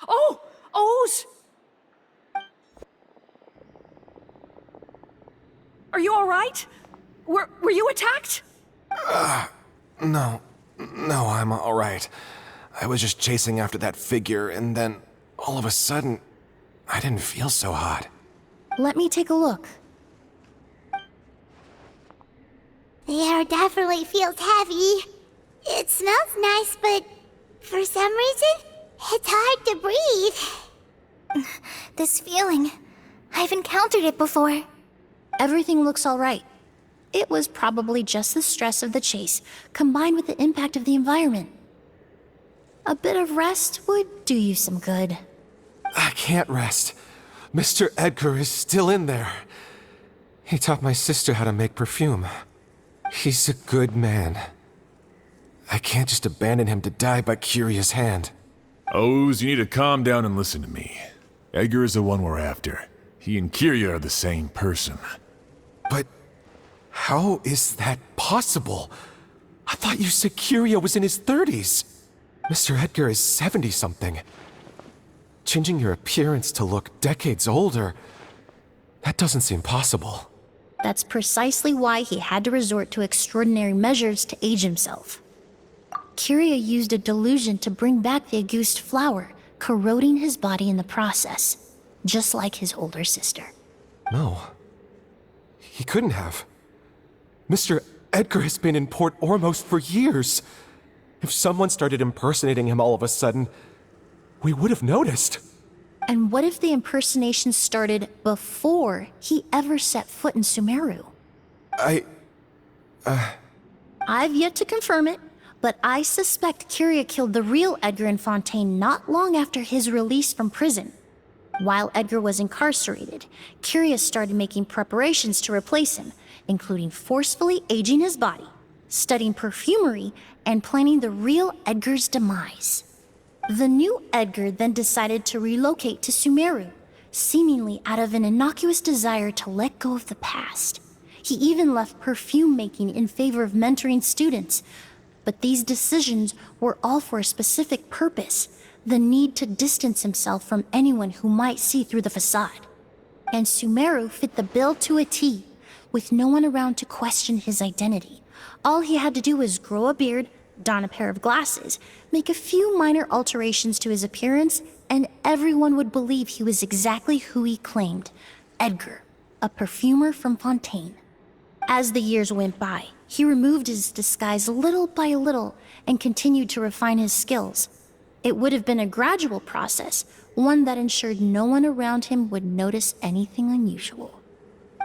Oh! O's! Are you alright? Were you attacked? No, I'm alright. I was just chasing after that figure, and then, all of a sudden, I didn't feel so hot. Let me take a look. The air definitely feels heavy. It smells nice, but for some reason, it's hard to breathe. This feeling, I've encountered it before. Everything looks alright. It was probably just the stress of the chase, combined with the impact of the environment. A bit of rest would do you some good. I can't rest. Mr. Edgar is still in there. He taught my sister how to make perfume. He's a good man. I can't just abandon him to die by Curia's hand. O's, you need to calm down and listen to me. Edgar is the one we're after. He and Curia are the same person. But how is that possible? I thought you said Curia was in his 30s. Mr. Edgar is 70-something. Changing your appearance to look decades older, that doesn't seem possible. That's precisely why he had to resort to extraordinary measures to age himself. Curia used a delusion to bring back the Auguste flower, corroding his body in the process, just like his older sister. No. He couldn't have. Mr. Edgar has been in Port Ormos for years. If someone started impersonating him all of a sudden, we would have noticed. And what if the impersonation started before he ever set foot in Sumeru? I've yet to confirm it, but I suspect Curia killed the real Edgar in Fontaine not long after his release from prison. While Edgar was incarcerated, Curia started making preparations to replace him, including forcefully aging his body, studying perfumery, and planning the real Edgar's demise. The new Edgar then decided to relocate to Sumeru, seemingly out of an innocuous desire to let go of the past. He even left perfume making in favor of mentoring students. But these decisions were all for a specific purpose: the need to distance himself from anyone who might see through the facade. And Sumeru fit the bill to a T, with no one around to question his identity. All he had to do was grow a beard, don a pair of glasses, make a few minor alterations to his appearance, and everyone would believe he was exactly who he claimed: Edgar, a perfumer from Fontaine. As the years went by, he removed his disguise little by little and continued to refine his skills. It would have been a gradual process, one that ensured no one around him would notice anything unusual.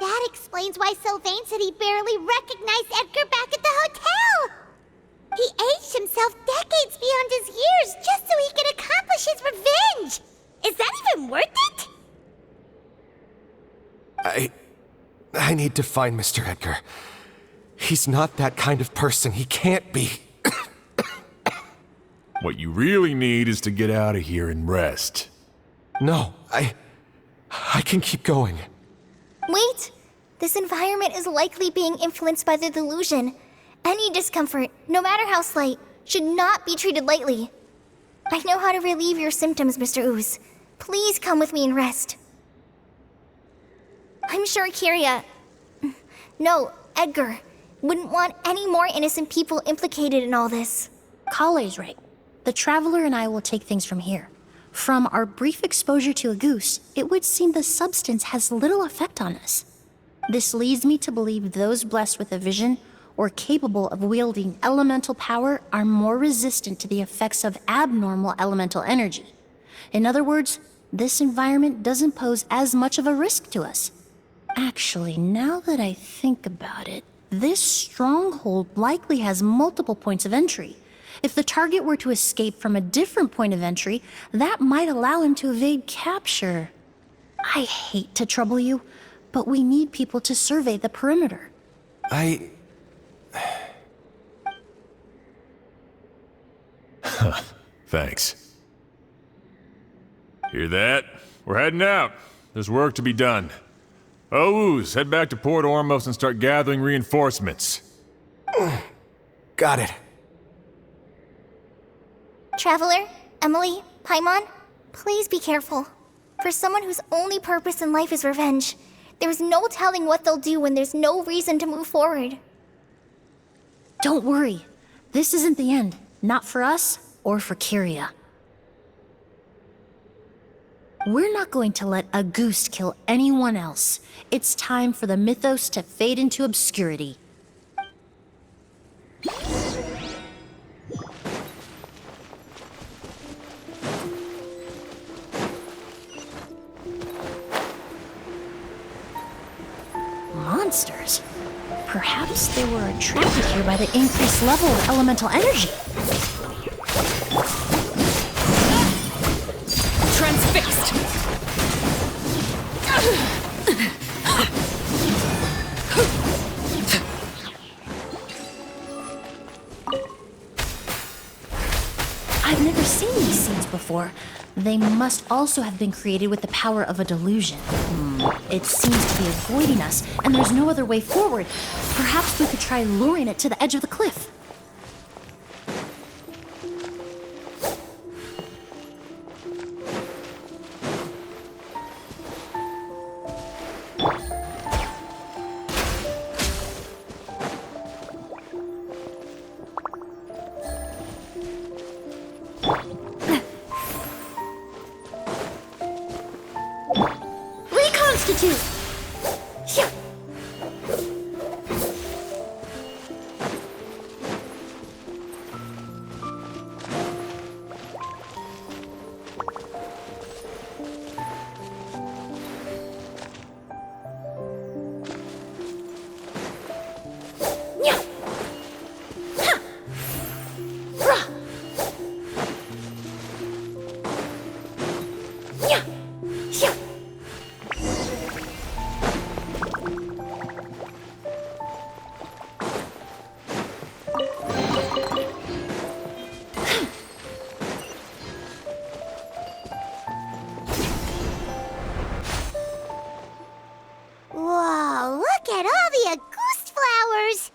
That explains why Sylvain said he barely recognized Edgar back at the hotel! He aged himself decades beyond his years just so he could accomplish his revenge! Is that even worth it? I need to find Mr. Edgar. He's not that kind of person. He can't be. What you really need is to get out of here and rest. No, I can keep going. Wait! This environment is likely being influenced by the delusion. Any discomfort, no matter how slight, should not be treated lightly. I know how to relieve your symptoms, Mr. Ooze. Please come with me and rest. I'm sure Kyria... No, Edgar wouldn't want any more innocent people implicated in all this. Kale's right. The Traveler and I will take things from here. From our brief exposure to a goose, it would seem the substance has little effect on us. This leads me to believe those blessed with a vision or capable of wielding elemental power are more resistant to the effects of abnormal elemental energy. In other words, this environment doesn't pose as much of a risk to us. Actually, now that I think about it, this stronghold likely has multiple points of entry. If the target were to escape from a different point of entry, that might allow him to evade capture. I hate to trouble you, but we need people to survey the perimeter. Thanks. Hear that? We're heading out. There's work to be done. Ooze, head back to Port Ormos and start gathering reinforcements. Got it. Traveler, Emilie, Paimon, Please be careful. For someone whose only purpose in life is revenge, there's no telling what they'll do when there's no reason to move forward. Don't worry. This isn't the end. Not for us or for Kyria. We're not going to let a goose kill anyone else. It's time for the mythos to fade into obscurity. Monsters? Perhaps they were attracted here by the increased level of elemental energy. Transfixed! I've never seen these scenes before. They must also have been created with the power of a delusion. It seems to be avoiding us, and there's no other way forward. Perhaps we could try luring it to the edge of the cliff. Reconstitute! Yeah. Yeah. Ha. Rah. Yeah. Yeah. Whoa, look at all the Auguste flowers!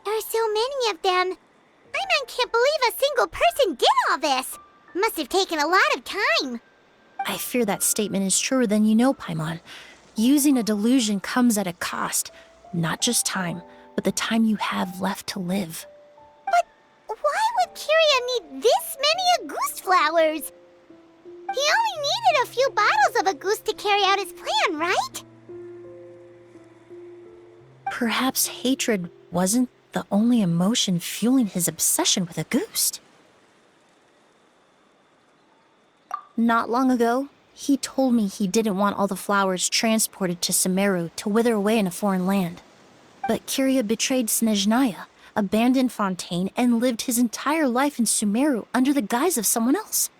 There are so many of them. I can't believe a single person did all this. Must have taken a lot of time. I fear that statement is truer than you know, Paimon. Using a delusion comes at a cost. Not just time, but the time you have left to live. But why would Kyria need this many Auguste flowers? He only needed a few bottles of Auguste to carry out his plan, right? Perhaps hatred wasn't the only emotion fueling his obsession with Auguste. Not long ago, he told me he didn't want all the flowers transported to Sumeru to wither away in a foreign land. But Kyria betrayed Snezhnaya, abandoned Fontaine, and lived his entire life in Sumeru under the guise of someone else.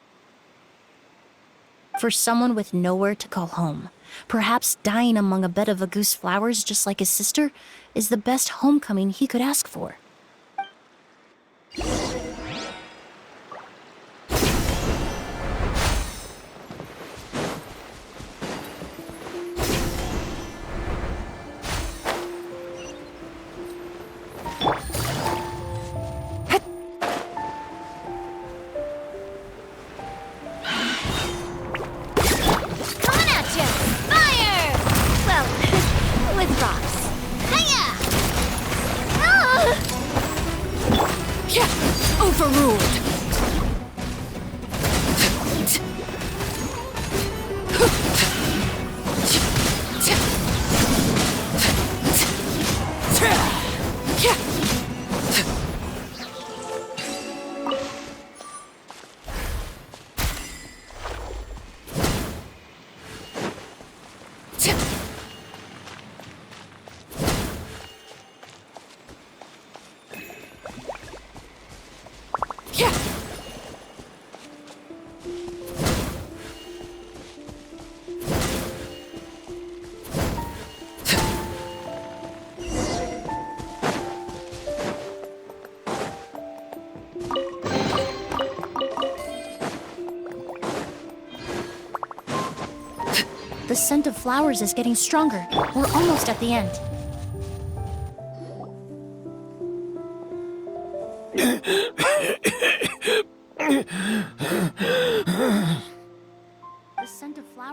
For someone with nowhere to call home, perhaps dying among a bed of Auguste flowers just like his sister is the best homecoming he could ask for. Coming at you! Fire! Well, with rocks. Hiya! Ah! Yeah, overruled. The scent of flowers is getting stronger. We're almost at the end.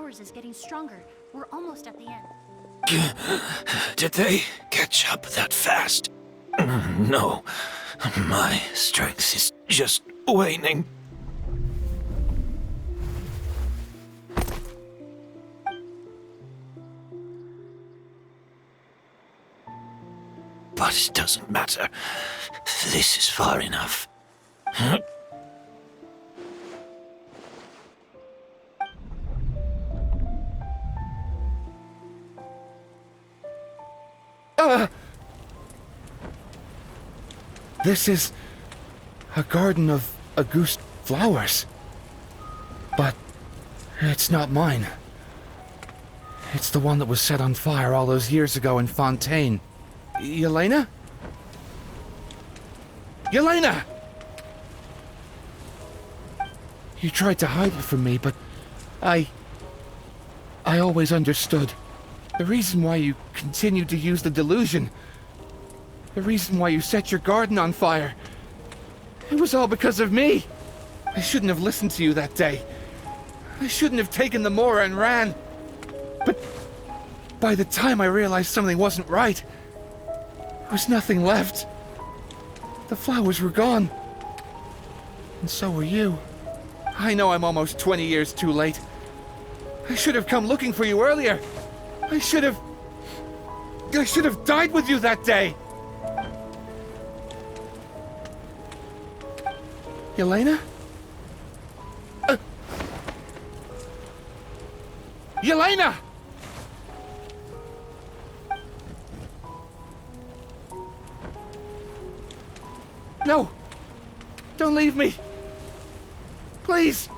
flowers is getting stronger. We're almost at the end. Did they catch up that fast? No. My strength is just waning. But it doesn't matter. This is far enough. This is a garden of Auguste flowers. But it's not mine. It's the one that was set on fire all those years ago in Fontaine. Yelena? Yelena! You tried to hide it from me, but I always understood. The reason why you continued to use the delusion, the reason why you set your garden on fire, it was all because of me. I shouldn't have listened to you that day. I shouldn't have taken the Mora and ran. But by the time I realized something wasn't right, there was nothing left. The flowers were gone. And so were you. I know I'm almost 20 years too late. I should have come looking for you earlier. I should have died with you that day. Yelena? Yelena! No! Don't leave me! Please!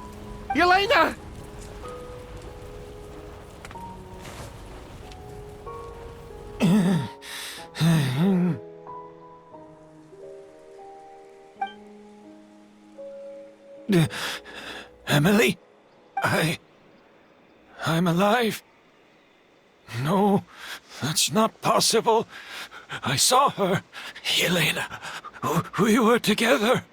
Yelena! Emilie? I'm alive. No, that's not possible. I saw her. Yelena, we were together.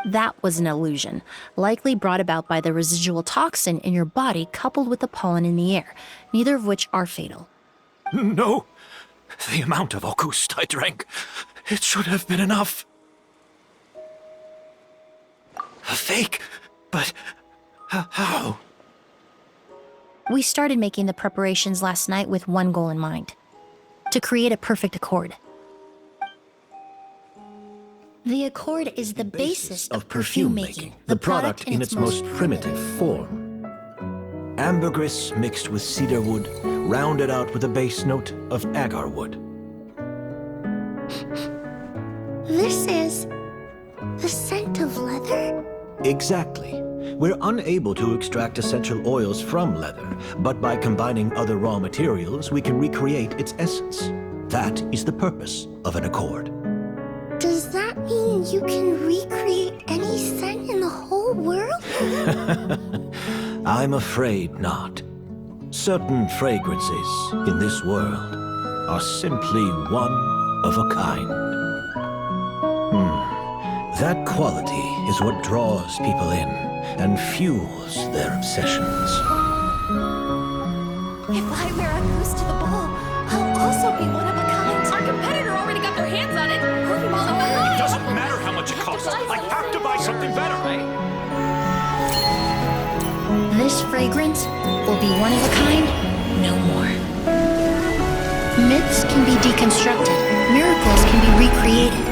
That was an illusion, likely brought about by the residual toxin in your body coupled with the pollen in the air, neither of which are fatal. No, the amount of Auguste I drank, it should have been enough. A fake? But how? We started making the preparations last night with one goal in mind: to create a perfect accord. The accord is the basis of perfume making, the product in its most primitive form. Ambergris mixed with cedarwood, rounded out with a base note of agarwood. This is the scent of leather? Exactly. We're unable to extract essential oils from leather, but by combining other raw materials, we can recreate its essence. That is the purpose of an accord. Does that mean you can recreate any scent in the whole world? I'm afraid not. Certain fragrances in this world are simply one of a kind. That quality is what draws people in and fuels their obsessions. If I wear a goose to the ball, I'll also be one of a kind. Our competitor already got their hands on it. We're falling It behind. doesn't matter how much it costs. I have to buy something better. This fragrance will be one of a kind, no more. Myths can be deconstructed, miracles can be recreated.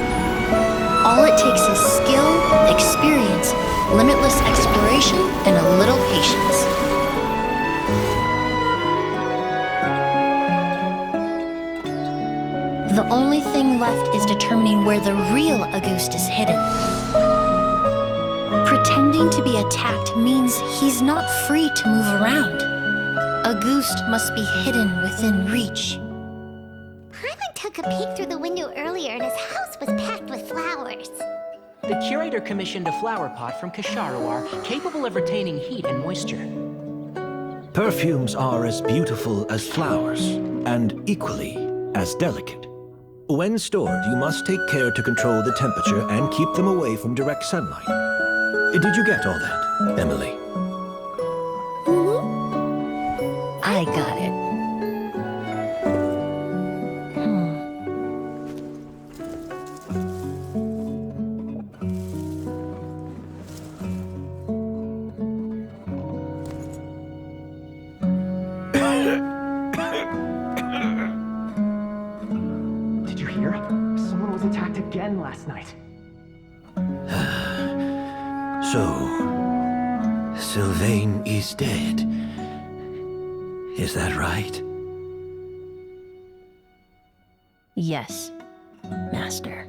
All it takes is skill, experience, limitless exploration, and a little patience. The only thing left is determining where the real Auguste is hidden. Pretending to be attacked means he's not free to move around. Auguste must be hidden within reach. Paimon took a peek through the window earlier and his house was packed with flowers. The curator commissioned a flower pot from Kasharawar, capable of retaining heat and moisture. Perfumes are as beautiful as flowers, and equally as delicate. When stored, you must take care to control the temperature and keep them away from direct sunlight. Did you get all that, Emilie? I got it. Did you hear? Someone was attacked again last night. So, Sylvain is dead. Is that right? Yes, Master.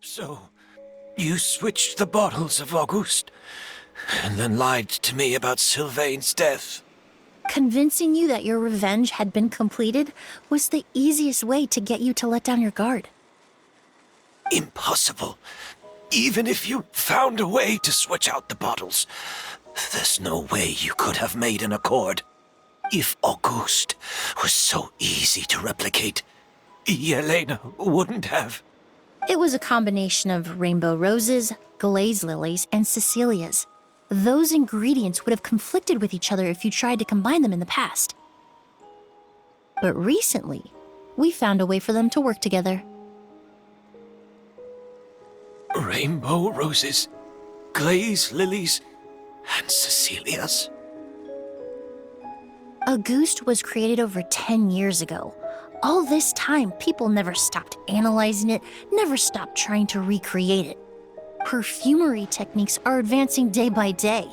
So, you switched the bottles of Auguste, and then lied to me about Sylvain's death. Convincing you that your revenge had been completed was the easiest way to get you to let down your guard. Impossible. Even if you found a way to switch out the bottles, there's no way you could have made an accord. If Auguste was so easy to replicate, Yelena wouldn't have. It was a combination of rainbow roses, glaze lilies, and Cecilias. Those ingredients would have conflicted with each other if you tried to combine them in the past. But recently, we found a way for them to work together. Rainbow roses, glaze lilies, and Cecilias. Auguste was created over 10 years ago. All this time, people never stopped analyzing it, never stopped trying to recreate it. Perfumery techniques are advancing day by day.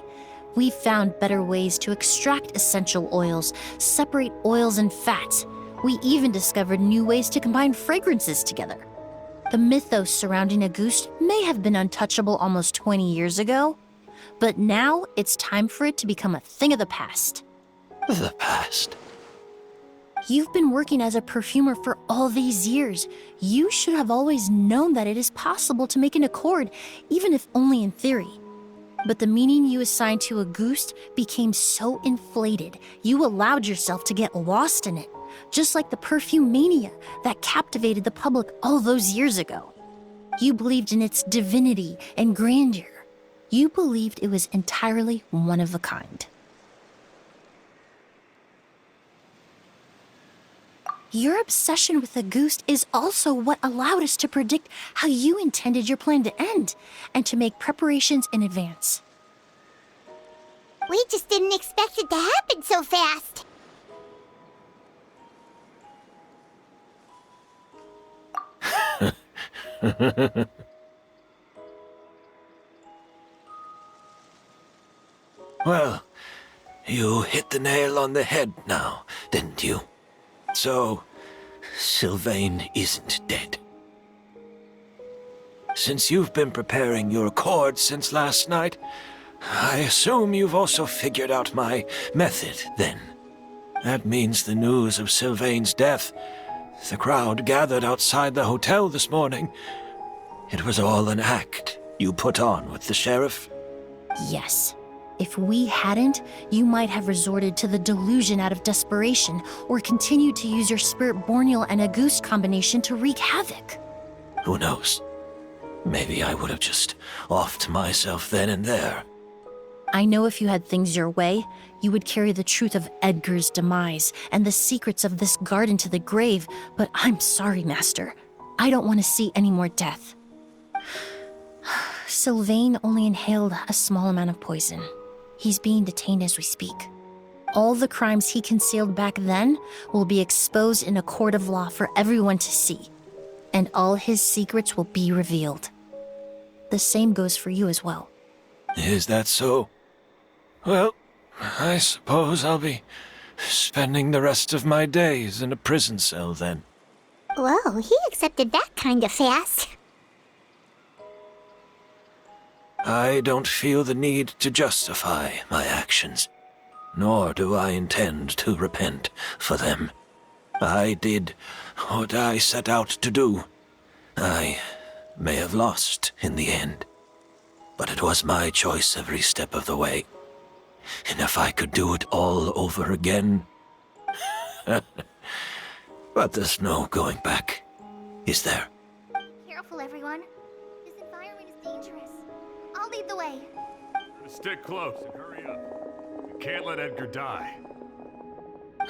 We've found better ways to extract essential oils, separate oils and fats. We even discovered new ways to combine fragrances together. The mythos surrounding Auguste may have been untouchable almost 20 years ago, but now it's time for it to become a thing of the past. The past? You've been working as a perfumer for all these years. You should have always known that it is possible to make an accord, even if only in theory. But the meaning you assigned to Auguste became so inflated, you allowed yourself to get lost in it, just like the perfume mania that captivated the public all those years ago. You believed in its divinity and grandeur. You believed it was entirely one of a kind. Your obsession with Auguste is also what allowed us to predict how you intended your plan to end, and to make preparations in advance. We just didn't expect it to happen so fast. Well, you hit the nail on the head now, didn't you? So, Sylvain isn't dead. Since you've been preparing your accord since last night, I assume you've also figured out my method, then. That means the news of Sylvain's death, the crowd gathered outside the hotel this morning, it was all an act you put on with the sheriff? Yes. If we hadn't, you might have resorted to the delusion out of desperation, or continued to use your Spirit Borneal and Auguste combination to wreak havoc. Who knows? Maybe I would have just offed myself then and there. I know if you had things your way, you would carry the truth of Edgar's demise and the secrets of this garden to the grave, but I'm sorry, Master. I don't want to see any more death. Sylvain only inhaled a small amount of poison. He's being detained as we speak. All the crimes he concealed back then will be exposed in a court of law for everyone to see, and all his secrets will be revealed. The same goes for you as well. Is that so? Well, I suppose I'll be spending the rest of my days in a prison cell then. Whoa, he accepted that kind of fast. I don't feel the need to justify my actions, nor do I intend to repent for them. I did what I set out to do. I may have lost in the end, but it was my choice every step of the way. And if I could do it all over again... But there's no going back, is there? Be careful, everyone. This environment is dangerous. I'll lead the way. Stick close and hurry up. You can't let Edgar die.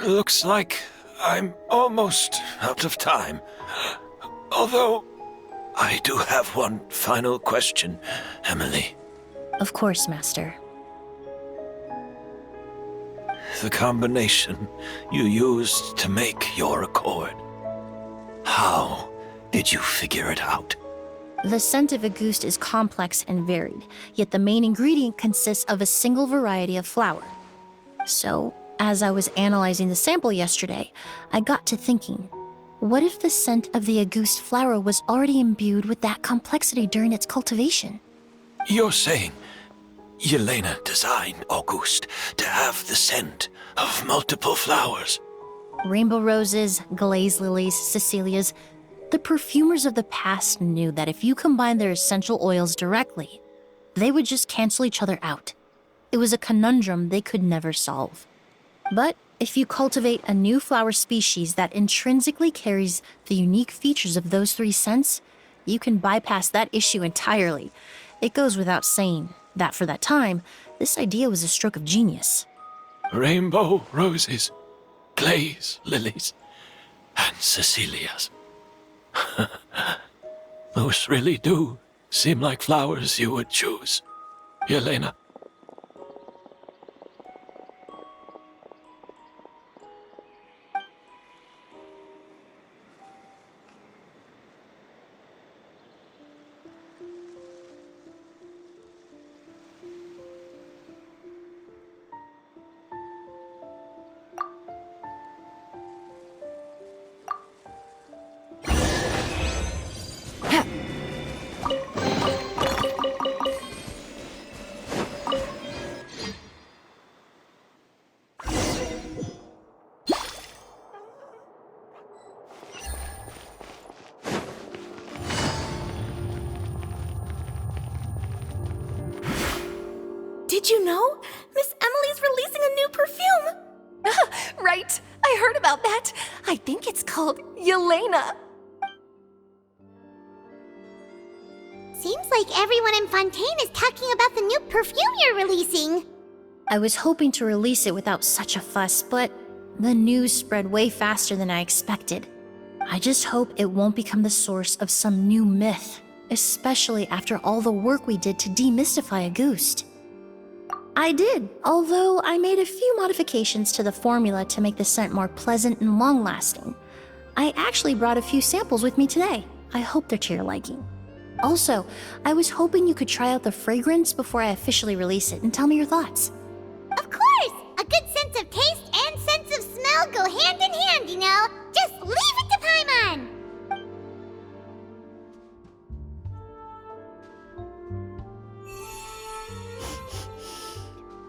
Looks like I'm almost out of time. Although, I do have one final question, Emilie. Of course, Master. The combination you used to make your accord. How did you figure it out? The scent of Auguste is complex and varied, yet the main ingredient consists of a single variety of flower. So, as I was analyzing the sample yesterday, I got to thinking, what if the scent of the Auguste flower was already imbued with that complexity during its cultivation? You're saying Yelena designed Auguste to have the scent of multiple flowers? Rainbow roses, glazed lilies, Cecilias. The perfumers of the past knew that if you combine their essential oils directly, they would just cancel each other out. It was a conundrum they could never solve. But if you cultivate a new flower species that intrinsically carries the unique features of those three scents, you can bypass that issue entirely. It goes without saying that for that time, this idea was a stroke of genius. Rainbow roses, glaze lilies, and Cecilias. Those really do seem like flowers you would choose, Yelena. Did you know? Miss Emily's releasing a new perfume! Right, I heard about that. I think it's called Yelena. Seems like everyone in Fontaine is talking about the new perfume you're releasing. I was hoping to release it without such a fuss, but the news spread way faster than I expected. I just hope it won't become the source of some new myth, especially after all the work we did to demystify Auguste. I did, although I made a few modifications to the formula to make the scent more pleasant and long-lasting. I actually brought a few samples with me today. I hope they're to your liking. Also, I was hoping you could try out the fragrance before I officially release it and tell me your thoughts. Of course! A good sense of taste and sense of smell go hand in hand, you know? Just leave it to Paimon!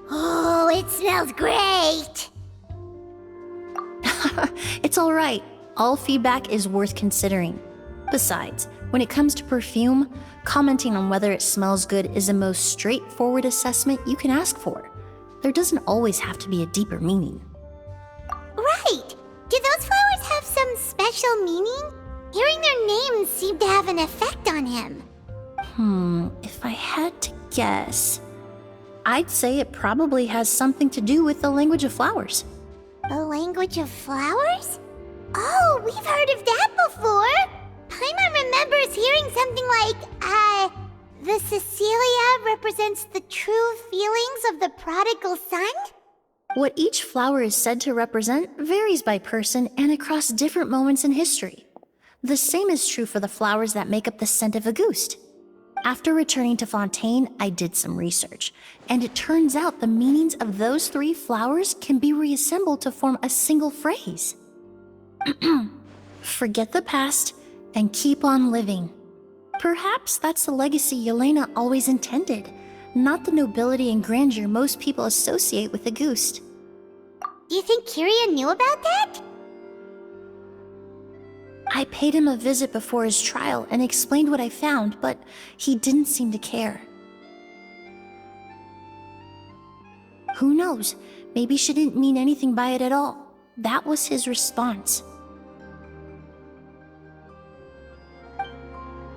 Oh, it smells great! It's all right. All feedback is worth considering. Besides, when it comes to perfume, commenting on whether it smells good is the most straightforward assessment you can ask for. There doesn't always have to be a deeper meaning. Right! Do those flowers have some special meaning? Hearing their names seemed to have an effect on him. If I had to guess, I'd say it probably has something to do with the language of flowers. The language of flowers? Oh, we've heard of that before! Paimon remembers hearing something like, the Cecilia represents the true feelings of the prodigal son? What each flower is said to represent varies by person and across different moments in history. The same is true for the flowers that make up the scent of Auguste. After returning to Fontaine, I did some research, and it turns out the meanings of those three flowers can be reassembled to form a single phrase. Forget the past and keep on living. Perhaps that's the legacy Yelena always intended, not the nobility and grandeur most people associate with Auguste. Do you think Kyria knew about that? I paid him a visit before his trial and explained what I found, but he didn't seem to care. Who knows? Maybe she didn't mean anything by it at all. That was his response.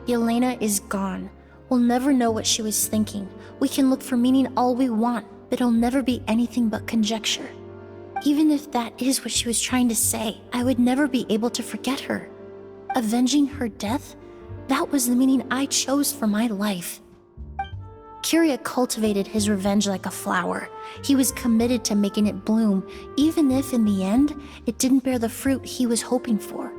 Yelena is gone. We'll never know what she was thinking. We can look for meaning all we want, It'll never be anything but conjecture. Even if that is what she was trying to say, I would never be able to forget her. Avenging her death? That was the meaning I chose for my life. Kiria cultivated his revenge like a flower. He was committed to making it bloom, even if in the end, it didn't bear the fruit he was hoping for.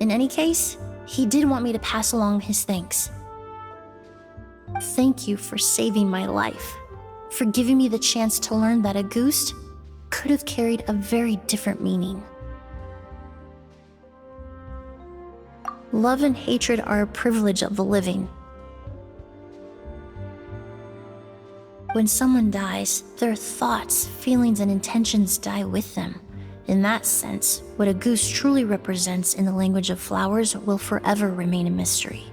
In any case, he did want me to pass along his thanks. Thank you for saving my life, for giving me the chance to learn that a goose could have carried a very different meaning. Love and hatred are a privilege of the living. When someone dies, their thoughts, feelings, and intentions die with them. In that sense, what a goose truly represents in the language of flowers will forever remain a mystery.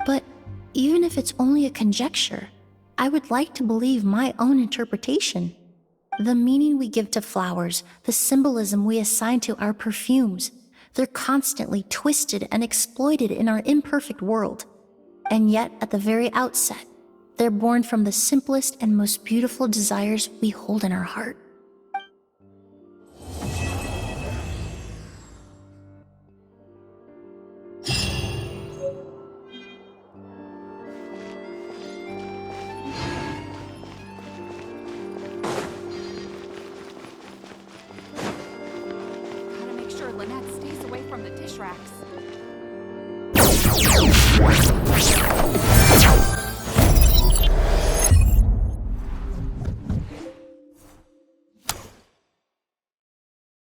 But even if it's only a conjecture, I would like to believe my own interpretation. The meaning we give to flowers, the symbolism we assign to our perfumes, they're constantly twisted and exploited in our imperfect world. And yet, at the very outset, they're born from the simplest and most beautiful desires we hold in our heart. Gotta make sure Lynette stays away from the dish racks.